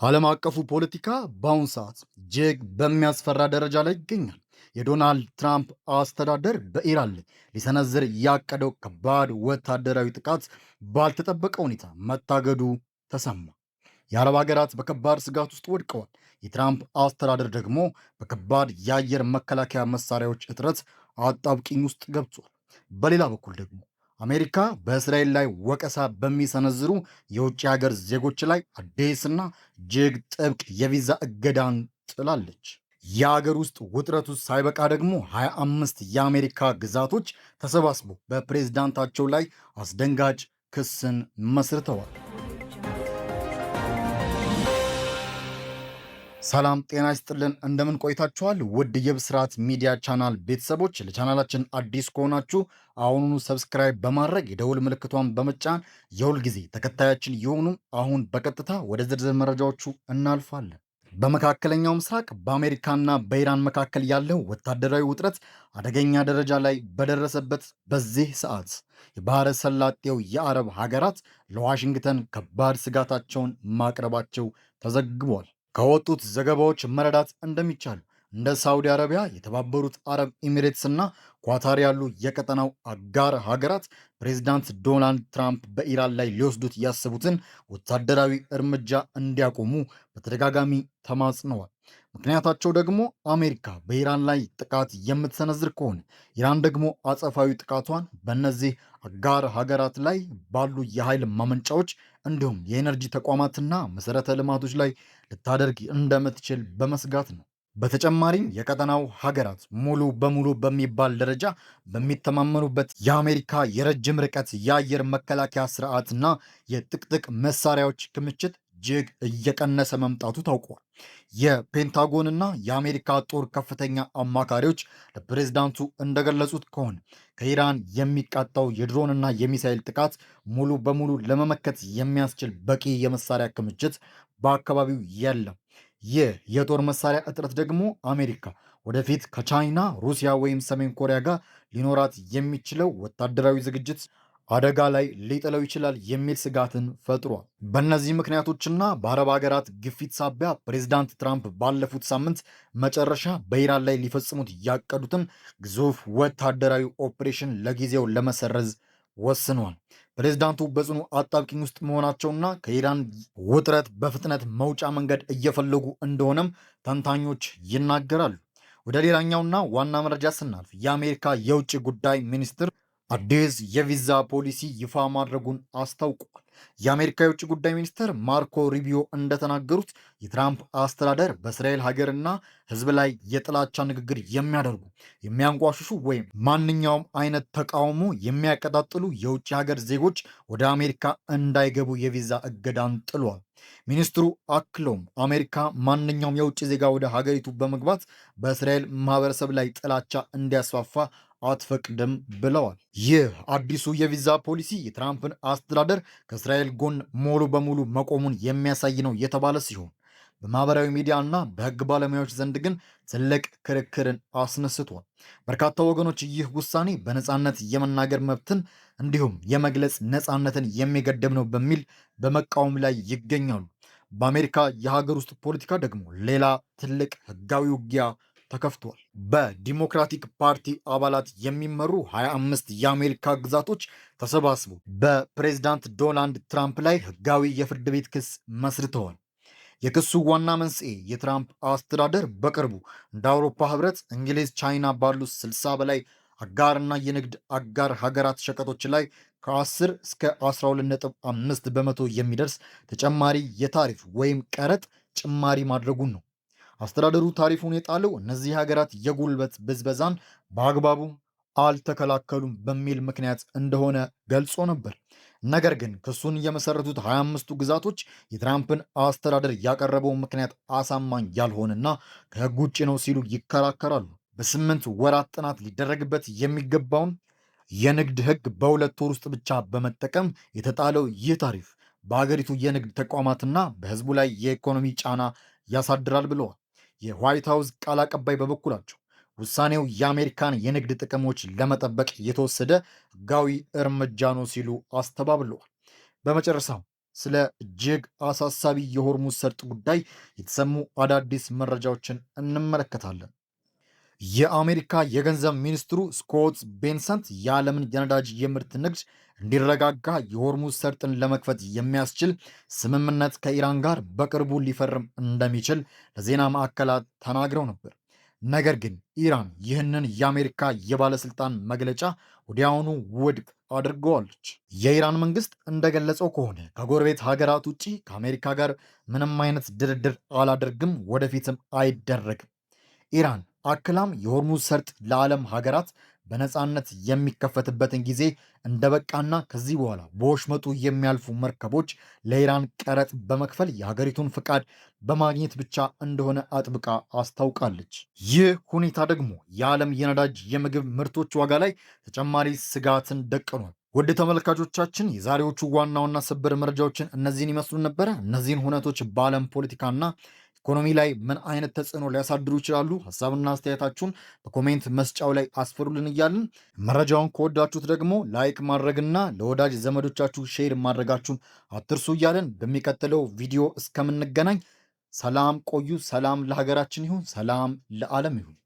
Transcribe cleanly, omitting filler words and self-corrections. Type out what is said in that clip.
ዓለም አቀፉ ፖለቲካ በአሁኑ ሰዓት እጅግ በሚያስፈራ ደረጃ ላይ ይገኛል። የዶናልድ ትራምፕ አስተዳደር በኢራን ላይ ሊሰነዝር ያቀደው ከባድ ወታደራዊ ጥቃት ባልተጠበቀ ሁኔታ መታገዱ ተሰማ። የአረብ ሀገራት በከባድ ስጋት ውስጥ ወድቀዋል። የትራምፕ አስተዳደር ደግሞ በከባድ የአየር መከላከያ መሳሪያዎች እጥረት አጣብቂኝ ውስጥ ገብቷል። በሌላ በኩል ደግሞ አሜሪካ በእስራኤል ላይ ወቀሳ በሚሰነዝሩ የውጭ ሀገር ዜጎች ላይ አዲስና እጅግ ጥብቅ የቪዛ እገዳን ጥላለች። የሀገር ውስጥ ውጥረቱ ሳይበቃ ደግሞ 25 የአሜሪካ ግዛቶች ተሰባስበው በፕሬዝዳንታቸው ላይ አስደንጋጭ ክስን መስርተዋል። ሰላም ጤና ይስጥልን፣ እንደምን ቆይታችኋል? ውድ የብስራት ሚዲያ ቻናል ቤተሰቦች፣ ለቻናላችን አዲስ ከሆናችሁ አሁኑኑ ሰብስክራይብ በማድረግ የደውል ምልክቷን በመጫን የሁል ጊዜ ተከታያችን የሆኑ። አሁን በቀጥታ ወደ ዝርዝር መረጃዎቹ እናልፋለን። በመካከለኛው ምስራቅ በአሜሪካና በኢራን መካከል ያለው ወታደራዊ ውጥረት አደገኛ ደረጃ ላይ በደረሰበት በዚህ ሰዓት የባህረ ሰላጤው የአረብ ሀገራት ለዋሽንግተን ከባድ ስጋታቸውን ማቅረባቸው ተዘግቧል። ከወጡት ዘገባዎች መረዳት እንደሚቻሉ እንደ ሳውዲ አረቢያ፣ የተባበሩት አረብ ኤሚሬትስ እና ኳታር ያሉ የቀጠናው አጋር ሀገራት ፕሬዚዳንት ዶናልድ ትራምፕ በኢራን ላይ ሊወስዱት ያሰቡትን ወታደራዊ እርምጃ እንዲያቆሙ በተደጋጋሚ ተማጽነዋል። ምክንያታቸው ደግሞ አሜሪካ በኢራን ላይ ጥቃት የምትሰነዝር ከሆነ ኢራን ደግሞ አጸፋዊ ጥቃቷን በእነዚህ አጋር ሀገራት ላይ ባሉ የኃይል ማመንጫዎች እንዲሁም የኤነርጂ ተቋማትና መሰረተ ልማቶች ላይ ልታደርግ እንደምትችል በመስጋት ነው። በተጨማሪም የቀጠናው ሀገራት ሙሉ በሙሉ በሚባል ደረጃ በሚተማመኑበት የአሜሪካ የረጅም ርቀት የአየር መከላከያ ስርዓትና የጥቅጥቅ መሳሪያዎች ክምችት እጅግ እየቀነሰ መምጣቱ ታውቋል። የፔንታጎንና የአሜሪካ ጦር ከፍተኛ አማካሪዎች ለፕሬዝዳንቱ እንደገለጹት ከሆነ ከኢራን የሚቃጣው የድሮንና የሚሳይል ጥቃት ሙሉ በሙሉ ለመመከት የሚያስችል በቂ የመሳሪያ ክምችት በአካባቢው የለም። ይህ የጦር መሳሪያ እጥረት ደግሞ አሜሪካ ወደፊት ከቻይና፣ ሩሲያ ወይም ሰሜን ኮሪያ ጋር ሊኖራት የሚችለው ወታደራዊ ዝግጅት አደጋ ላይ ሊጥለው ይችላል የሚል ስጋትን ፈጥሯል። በእነዚህ ምክንያቶችና በአረብ ሀገራት ግፊት ሳቢያ ፕሬዚዳንት ትራምፕ ባለፉት ሳምንት መጨረሻ በኢራን ላይ ሊፈጽሙት ያቀዱትን ግዙፍ ወታደራዊ ኦፕሬሽን ለጊዜው ለመሰረዝ ወስኗል። ፕሬዝዳንቱ በጽኑ አጣብቂኝ ውስጥ መሆናቸውና ከኢራን ውጥረት በፍጥነት መውጫ መንገድ እየፈለጉ እንደሆነም ተንታኞች ይናገራሉ። ወደ ሌላኛውና ዋና መረጃ ስናልፍ የአሜሪካ የውጭ ጉዳይ ሚኒስትር አዲስ የቪዛ ፖሊሲ ይፋ ማድረጉን አስታውቋል። የአሜሪካ የውጭ ጉዳይ ሚኒስትር ማርኮ ሩቢዮ እንደተናገሩት የትራምፕ አስተዳደር በእስራኤል ሀገርና ሕዝብ ላይ የጥላቻ ንግግር የሚያደርጉ የሚያንቋሽሹ ወይም ማንኛውም አይነት ተቃውሞ የሚያቀጣጥሉ የውጭ ሀገር ዜጎች ወደ አሜሪካ እንዳይገቡ የቪዛ እገዳን ጥሏል። ሚኒስትሩ አክለውም አሜሪካ ማንኛውም የውጭ ዜጋ ወደ ሀገሪቱ በመግባት በእስራኤል ማህበረሰብ ላይ ጥላቻ እንዲያስፋፋ አትፈቅድም ብለዋል። ይህ አዲሱ የቪዛ ፖሊሲ የትራምፕን አስተዳደር ከእስራኤል ጎን ሙሉ በሙሉ መቆሙን የሚያሳይ ነው የተባለ ሲሆን በማህበራዊ ሚዲያ እና በሕግ ባለሙያዎች ዘንድ ግን ትልቅ ክርክርን አስነስቷል። በርካታ ወገኖች ይህ ውሳኔ በነፃነት የመናገር መብትን እንዲሁም የመግለጽ ነፃነትን የሚገድብ ነው በሚል በመቃወም ላይ ይገኛሉ። በአሜሪካ የሀገር ውስጥ ፖለቲካ ደግሞ ሌላ ትልቅ ሕጋዊ ውጊያ ተከፍቷል። በዲሞክራቲክ ፓርቲ አባላት የሚመሩ 25 የአሜሪካ ግዛቶች ተሰባስበው በፕሬዝዳንት ዶናልድ ትራምፕ ላይ ሕጋዊ የፍርድ ቤት ክስ መስርተዋል። የክሱ ዋና መንስኤ የትራምፕ አስተዳደር በቅርቡ እንደ አውሮፓ ህብረት፣ እንግሊዝ፣ ቻይና ባሉ 60 በላይ አጋርና የንግድ አጋር ሀገራት ሸቀጦች ላይ ከ10 እስከ 12.5 በመቶ የሚደርስ ተጨማሪ የታሪፍ ወይም ቀረጥ ጭማሪ ማድረጉን ነው። አስተዳደሩ ታሪፉን የጣለው እነዚህ ሀገራት የጉልበት ብዝበዛን በአግባቡ አልተከላከሉም በሚል ምክንያት እንደሆነ ገልጾ ነበር። ነገር ግን ክሱን የመሰረቱት 25ቱ ግዛቶች የትራምፕን አስተዳደር ያቀረበው ምክንያት አሳማኝ ያልሆነና ከህግ ውጭ ነው ሲሉ ይከራከራሉ። በ8 ወራት ጥናት ሊደረግበት የሚገባውን የንግድ ህግ በሁለት ወር ውስጥ ብቻ በመጠቀም የተጣለው ይህ ታሪፍ በሀገሪቱ የንግድ ተቋማትና በህዝቡ ላይ የኢኮኖሚ ጫና ያሳድራል ብለዋል። የዋይት ሃውስ ቃል አቀባይ በበኩላቸው ውሳኔው የአሜሪካን የንግድ ጥቅሞች ለመጠበቅ የተወሰደ ህጋዊ እርምጃ ነው ሲሉ አስተባብለዋል። በመጨረሻው ስለ እጅግ አሳሳቢ የሆርሙዝ ሰርጥ ጉዳይ የተሰሙ አዳዲስ መረጃዎችን እንመለከታለን። የአሜሪካ የገንዘብ ሚኒስትሩ ስኮት ቤንሰንት የዓለምን የነዳጅ የምርት ንግድ እንዲረጋጋ የሆርሙዝ ሰርጥን ለመክፈት የሚያስችል ስምምነት ከኢራን ጋር በቅርቡ ሊፈርም እንደሚችል ለዜና ማዕከላት ተናግረው ነበር። ነገር ግን ኢራን ይህንን የአሜሪካ የባለስልጣን መግለጫ ወዲያውኑ ውድቅ አድርገዋለች። የኢራን መንግስት እንደገለጸው ከሆነ ከጎረቤት ሀገራት ውጭ ከአሜሪካ ጋር ምንም አይነት ድርድር አላደርግም፣ ወደፊትም አይደረግም። ኢራን አክላም የሆርሙዝ ሰርጥ ለዓለም ሀገራት በነፃነት የሚከፈትበትን ጊዜ እንደበቃና ከዚህ በኋላ በወሽመጡ የሚያልፉ መርከቦች ለኢራን ቀረጥ በመክፈል የሀገሪቱን ፍቃድ በማግኘት ብቻ እንደሆነ አጥብቃ አስታውቃለች። ይህ ሁኔታ ደግሞ የዓለም የነዳጅ የምግብ ምርቶች ዋጋ ላይ ተጨማሪ ስጋትን ደቅኗል። ውድ ተመልካቾቻችን የዛሬዎቹ ዋና ዋና ሰበር መረጃዎችን እነዚህን ይመስሉ ነበረ። እነዚህን ሁነቶች በዓለም ፖለቲካና ኢኮኖሚ ላይ ምን አይነት ተጽዕኖ ሊያሳድሩ ይችላሉ? ሀሳብና አስተያየታችሁን በኮሜንት መስጫው ላይ አስፈሩልን እያልን መረጃውን ከወዳችሁት ደግሞ ላይክ ማድረግና ለወዳጅ ዘመዶቻችሁ ሼር ማድረጋችሁን አትርሱ እያልን በሚቀጥለው ቪዲዮ እስከምንገናኝ ሰላም ቆዩ። ሰላም ለሀገራችን ይሁን። ሰላም ለዓለም ይሁን።